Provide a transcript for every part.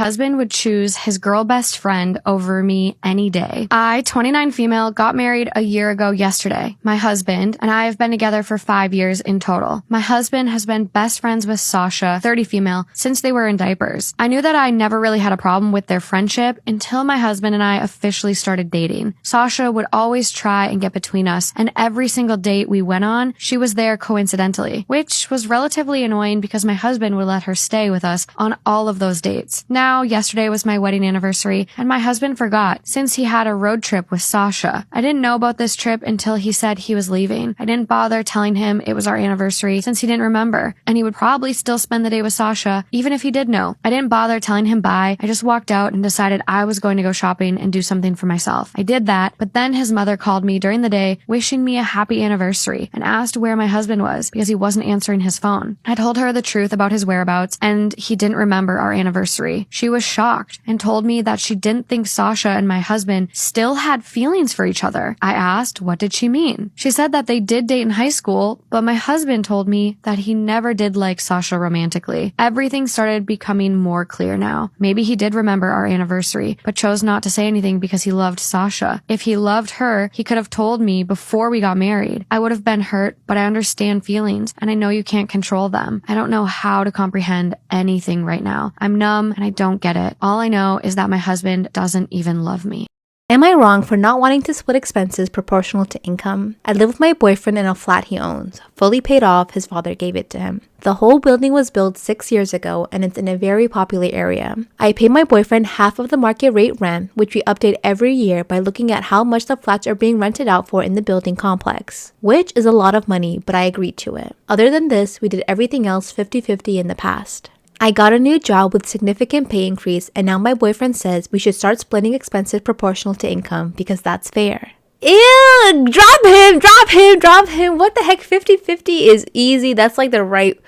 husband would choose his girl best friend over me any day. I, 29 female, got married a year ago yesterday. My husband and I have been together for 5 years in total. My husband has been best friends with Sasha, 30 female, since they were in diapers. I knew that I never really had a problem with their friendship until my husband and I officially started dating. Sasha would always try and get between us, and every single date we went on, she was there coincidentally, which was relatively annoying because my husband would let her stay with us on all of those dates. Now, yesterday was my wedding anniversary, and my husband forgot since he had a road trip with Sasha. I didn't know about this trip until he said he was leaving. I didn't bother telling him it was our anniversary since he didn't remember, and he would probably still spend the day with Sasha even if he did know. I didn't bother telling him bye. I just walked out and decided I was going to go shopping and do something for myself. I did that, but then his mother called me during the day wishing me a happy anniversary and asked where my husband was because he wasn't answering his phone. I told her the truth about his whereabouts and he didn't remember our anniversary. She was shocked and told me that she didn't think Sasha and my husband still had feelings for each other. I asked, what did she mean? She said that they did date in high school, but my husband told me that he never did like Sasha romantically. Everything started becoming more clear now. Maybe he did remember our anniversary, but chose not to say anything because he loved Sasha. If he loved her, he could have told me before we got married. I would have been hurt, but I understand feelings, and I know you can't control them. I don't know how to comprehend anything right now. I'm numb, and I don't get it. All I know is that my husband doesn't even love me. Am I wrong for not wanting to split expenses proportional to income? I live with my boyfriend in a flat he owns. Fully paid off, his father gave it to him. The whole building was built 6 years ago and it's in a very popular area. I pay my boyfriend half of the market rate rent, which we update every year by looking at how much the flats are being rented out for in the building complex, which is a lot of money, but I agreed to it. Other than this, we did everything else 50-50 in the past. I got a new job with significant pay increase, and now my boyfriend says we should start splitting expenses proportional to income because that's fair. Ew, drop him. What the heck? 50-50 is easy. That's like the right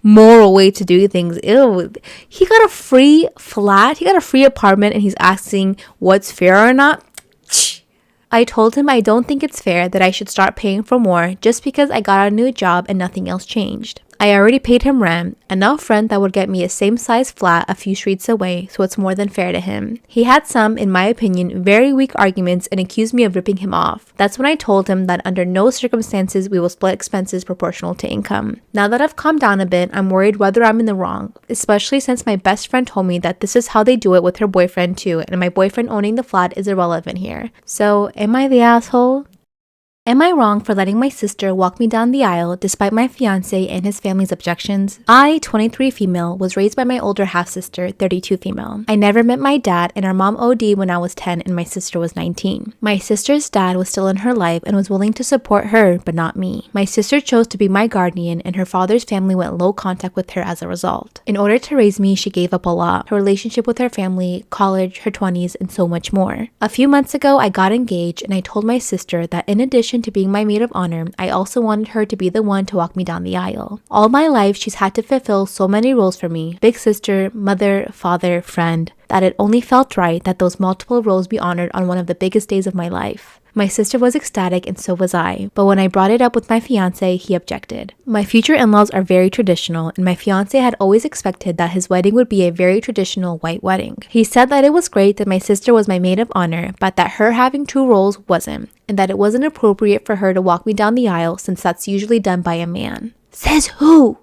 moral way to do things. Ew, he got a free flat, he got a free apartment, and he's asking what's fair or not. I told him I don't think it's fair that I should start paying for more just because I got a new job and nothing else changed. I already paid him rent, enough rent that would get me a same size flat a few streets away, so it's more than fair to him. He had some, in my opinion, very weak arguments and accused me of ripping him off. That's when I told him that under no circumstances we will split expenses proportional to income. Now that I've calmed down a bit, I'm worried whether I'm in the wrong, especially since my best friend told me that this is how they do it with her boyfriend too, and my boyfriend owning the flat is irrelevant here. So, am I the asshole? Am I wrong for letting my sister walk me down the aisle despite my fiancé and his family's objections? I, 23 female, was raised by my older half-sister, 32 female. I never met my dad, and our mom OD'd when I was 10 and my sister was 19. My sister's dad was still in her life and was willing to support her, but not me. My sister chose to be my guardian, and her father's family went low contact with her as a result. In order to raise me, she gave up a lot: her relationship with her family, college, her 20s, and so much more. A few months ago, I got engaged, and I told my sister that in addition to being my maid of honor, I also wanted her to be the one to walk me down the aisle. All my life, she's had to fulfill so many roles for me: big sister, mother, father, friend, that it only felt right that those multiple roles be honored on one of the biggest days of my life. My sister was ecstatic and so was I, but when I brought it up with my fiancé, he objected. My future in-laws are very traditional, and my fiancé had always expected that his wedding would be a very traditional white wedding. He said that it was great that my sister was my maid of honor, but that her having two roles wasn't, and that it wasn't appropriate for her to walk me down the aisle since that's usually done by a man. Says who?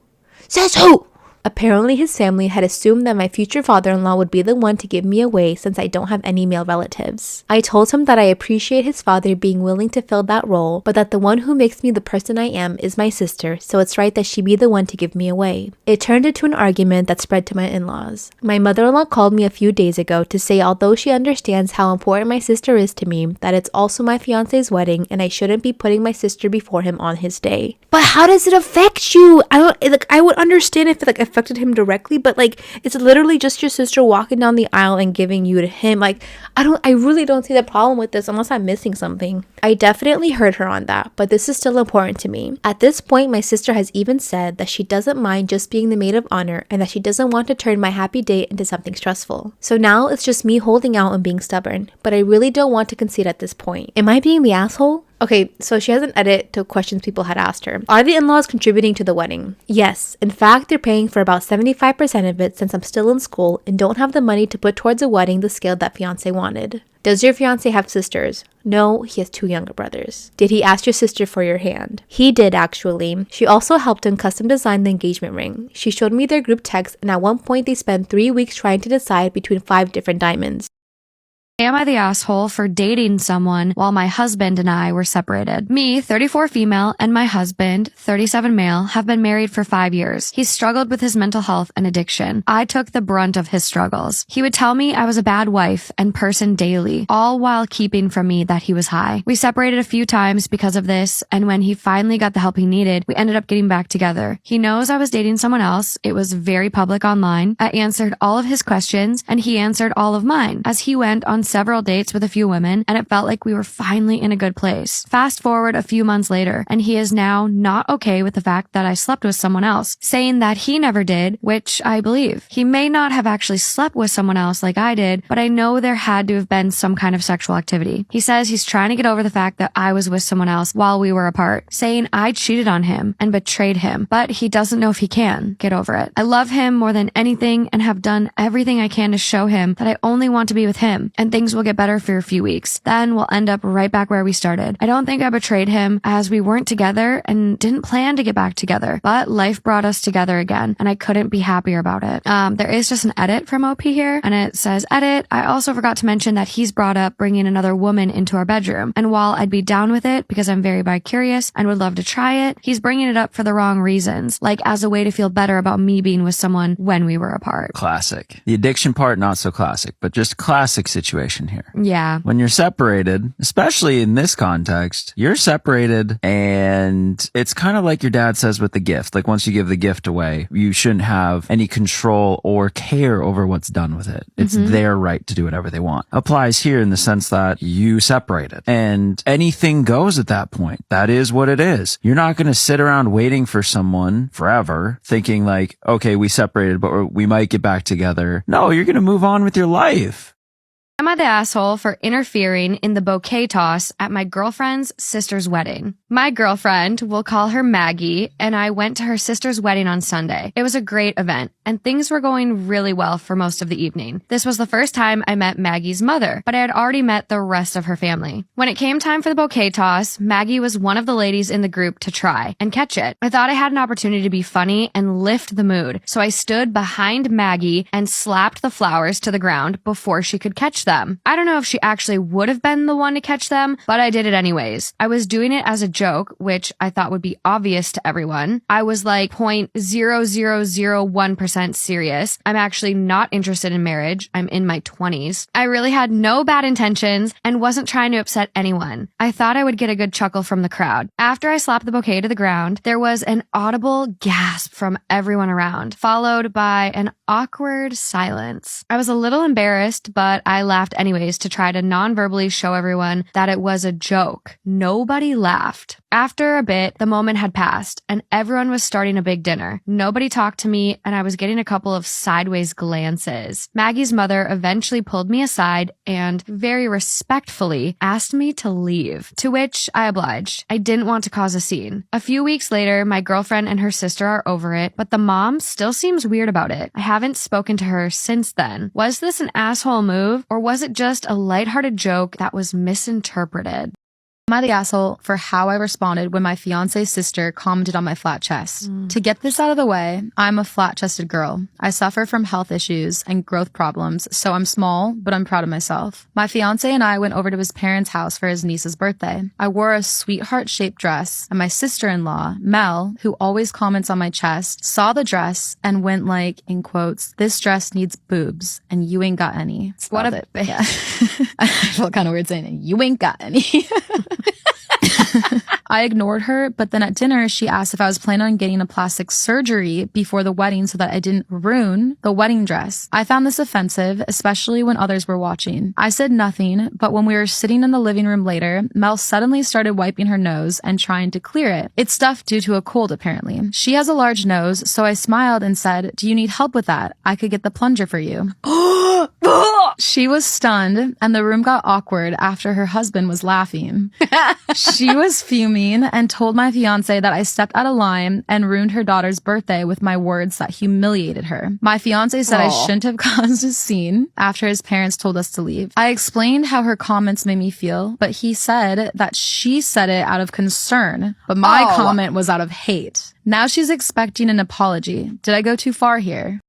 Says who? Apparently his family had assumed that my future father-in-law would be the one to give me away since I don't have any male relatives. I told him that I appreciate his father being willing to fill that role, but that the one who makes me the person I am is my sister, so it's right that she be the one to give me away. It turned into an argument that spread to my in-laws. My mother-in-law called me a few days ago to say although she understands how important my sister is to me, that it's also my fiance's wedding and I shouldn't be putting my sister before him on his day. But how does it affect you? I would understand if it affected him directly, but it's literally just your sister walking down the aisle and giving you to him. I really don't see the problem with this unless I'm missing something. I definitely heard her on that, but this is still important to me. At this point, my sister has even said that she doesn't mind just being the maid of honor and that she doesn't want to turn my happy date into something stressful. So now it's just me holding out and being stubborn, but I really don't want to concede at this point. Am I being the asshole? Okay, so she has an edit to questions people had asked her. Are the in-laws contributing to the wedding? Yes. In fact, they're paying for about 75% of it since I'm still in school and don't have the money to put towards a wedding the scale that fiance wanted. Does your fiance have sisters? No, he has 2 younger brothers. Did he ask your sister for your hand? He did, actually. She also helped him custom design the engagement ring. She showed me their group text, and at one point they spent 3 weeks trying to decide between 5 different diamonds. Am I the asshole for dating someone while my husband and I were separated? Me, 34 female, and my husband, 37 male, have been married for 5 years. He's struggled with his mental health and addiction. I took the brunt of his struggles. He would tell me I was a bad wife and person daily, all while keeping from me that he was high. We separated a few times because of this, and when he finally got the help he needed, we ended up getting back together. He knows I was dating someone else. It was very public online. I answered all of his questions, and he answered all of mine, as he went on several dates with a few women, and it felt like we were finally in a good place. Fast forward a few months later, and he is now not okay with the fact that I slept with someone else, saying that he never did, which I believe. He may not have actually slept with someone else like I did, but I know there had to have been some kind of sexual activity. He says he's trying to get over the fact that I was with someone else while we were apart, saying I cheated on him and betrayed him, but he doesn't know if he can get over it. I love him more than anything and have done everything I can to show him that I only want to be with him, and things will get better for a few weeks. Then we'll end up right back where we started. I don't think I betrayed him, as we weren't together and didn't plan to get back together, but life brought us together again, and I couldn't be happier about it. There is just an edit from OP here, and it says, edit, I also forgot to mention that he's brought up bringing another woman into our bedroom, and while I'd be down with it because I'm very bi-curious and would love to try it, he's bringing it up for the wrong reasons, like as a way to feel better about me being with someone when we were apart. Classic. The addiction part, not so classic, but just classic situation here. Yeah. When you're separated, especially in this context, you're separated and it's kind of like your dad says with the gift. Like once you give the gift away, you shouldn't have any control or care over what's done with it. It's their right to do whatever they want. Applies here in the sense that you separated and anything goes at that point. That is what it is. You're not going to sit around waiting for someone forever thinking like, okay, we separated, but we might get back together. No, you're going to move on with your life. Am I the asshole for interfering in the bouquet toss at my girlfriend's sister's wedding? My girlfriend, we'll call her Maggie, and I went to her sister's wedding on Sunday. It was a great event, and things were going really well for most of the evening. This was the first time I met Maggie's mother, but I had already met the rest of her family. When it came time for the bouquet toss, Maggie was one of the ladies in the group to try and catch it. I thought I had an opportunity to be funny and lift the mood, so I stood behind Maggie and slapped the flowers to the ground before she could catch them. I don't know if she actually would have been the one to catch them, but I did it anyways. I was doing it as a joke, which I thought would be obvious to everyone. I was like 0.0001% serious. I'm actually not interested in marriage. I'm in my 20s. I really had no bad intentions and wasn't trying to upset anyone. I thought I would get a good chuckle from the crowd. After I slapped the bouquet to the ground, there was an audible gasp from everyone around, followed by an awkward silence. I was a little embarrassed, but I laughed anyways to try to non-verbally show everyone that it was a joke. Nobody laughed. After a bit, the moment had passed, and everyone was starting a big dinner. Nobody talked to me, and I was getting a couple of sideways glances. Maggie's mother eventually pulled me aside and, very respectfully, asked me to leave, to which I obliged. I didn't want to cause a scene. A few weeks later, my girlfriend and her sister are over it, but the mom still seems weird about it. I haven't spoken to her since then. Was this an asshole move, or was it just a lighthearted joke that was misinterpreted? Am I the asshole for how I responded when my fiance's sister commented on my flat chest? To get this out of the way, I'm a flat-chested girl. I suffer from health issues and growth problems, so I'm small, but I'm proud of myself. My fiance and I went over to his parents' house for his niece's birthday. I wore a sweetheart-shaped dress, and my sister-in-law, Mel, who always comments on my chest, saw the dress and went like, in quotes, "This dress needs boobs, and you ain't got any." What a bitch. Yeah. I felt kind of weird saying it. You ain't got any. I ignored her, but then at dinner, she asked if I was planning on getting a plastic surgery before the wedding so that I didn't ruin the wedding dress. I found this offensive, especially when others were watching. I said nothing, but when we were sitting in the living room later, Mel suddenly started wiping her nose and trying to clear it. It's stuffed due to a cold, apparently. She has a large nose, so I smiled and said, "Do you need help with that? I could get the plunger for you." She was stunned, and the room got awkward after her husband was laughing. She was fuming and told my fiance that I stepped out of line and ruined her daughter's birthday with my words that humiliated her. My fiance said I shouldn't have caused a scene after his parents told us to leave. I explained how her comments made me feel, but he said that she said it out of concern, but my comment was out of hate. Now she's expecting an apology. Did I go too far here?